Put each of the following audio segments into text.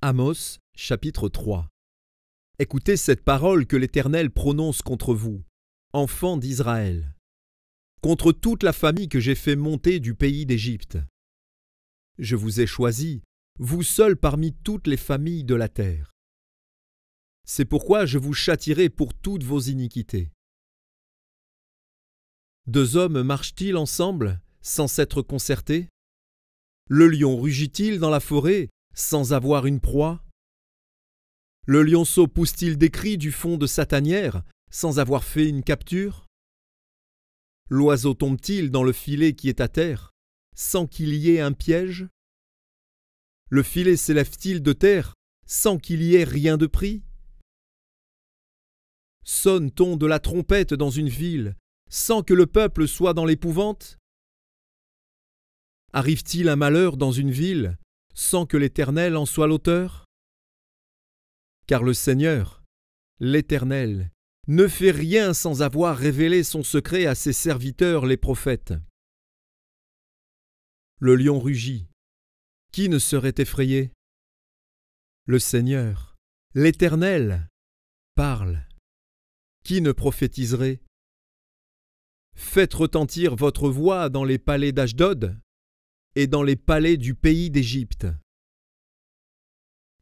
Amos, chapitre 3. Écoutez cette parole que l'Éternel prononce contre vous, enfants d'Israël, contre toute la famille que j'ai fait monter du pays d'Égypte. Je vous ai choisis, vous seuls parmi toutes les familles de la terre. C'est pourquoi je vous châtierai pour toutes vos iniquités. Deux hommes marchent-ils ensemble sans s'être concertés? Le lion rugit-il dans la forêt sans avoir une proie? Le lionceau pousse-t-il des cris du fond de sa tanière sans avoir fait une capture? L'oiseau tombe-t-il dans le filet qui est à terre sans qu'il y ait un piège? Le filet s'élève-t-il de terre sans qu'il y ait rien de pris? Sonne-t-on de la trompette dans une ville sans que le peuple soit dans l'épouvante? Arrive-t-il un malheur dans une ville sans que l'Éternel en soit l'auteur? Car le Seigneur, l'Éternel, ne fait rien sans avoir révélé son secret à ses serviteurs les prophètes. Le lion rugit. Qui ne serait effrayé? Le Seigneur, l'Éternel, parle. Qui ne prophétiserait? Faites retentir votre voix dans les palais d'Ashdod et dans les palais du pays d'Égypte.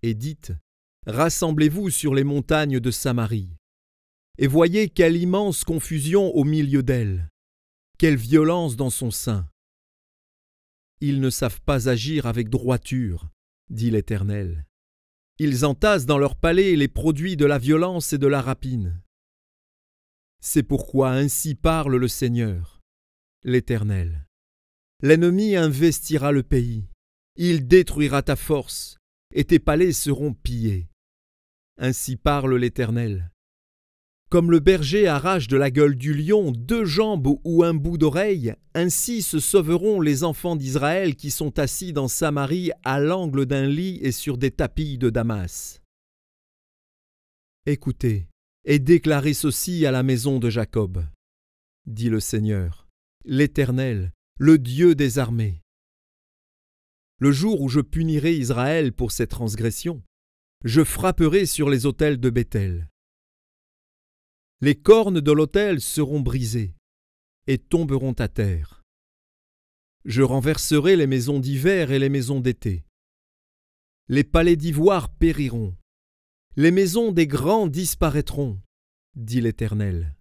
Et dites, rassemblez-vous sur les montagnes de Samarie, et voyez quelle immense confusion au milieu d'elle, quelle violence dans son sein. Ils ne savent pas agir avec droiture, dit l'Éternel. Ils entassent dans leurs palais les produits de la violence et de la rapine. C'est pourquoi ainsi parle le Seigneur, l'Éternel. L'ennemi investira le pays, il détruira ta force, et tes palais seront pillés. Ainsi parle l'Éternel. Comme le berger arrache de la gueule du lion 2 jambes ou un bout d'oreille, ainsi se sauveront les enfants d'Israël qui sont assis dans Samarie à l'angle d'un lit et sur des tapis de Damas. Écoutez, et déclarez ceci à la maison de Jacob, dit le Seigneur, l'Éternel, le Dieu des armées. Le jour où je punirai Israël pour ses transgressions, je frapperai sur les autels de Béthel. Les cornes de l'autel seront brisées et tomberont à terre. Je renverserai les maisons d'hiver et les maisons d'été. Les palais d'ivoire périront. Les maisons des grands disparaîtront, dit l'Éternel.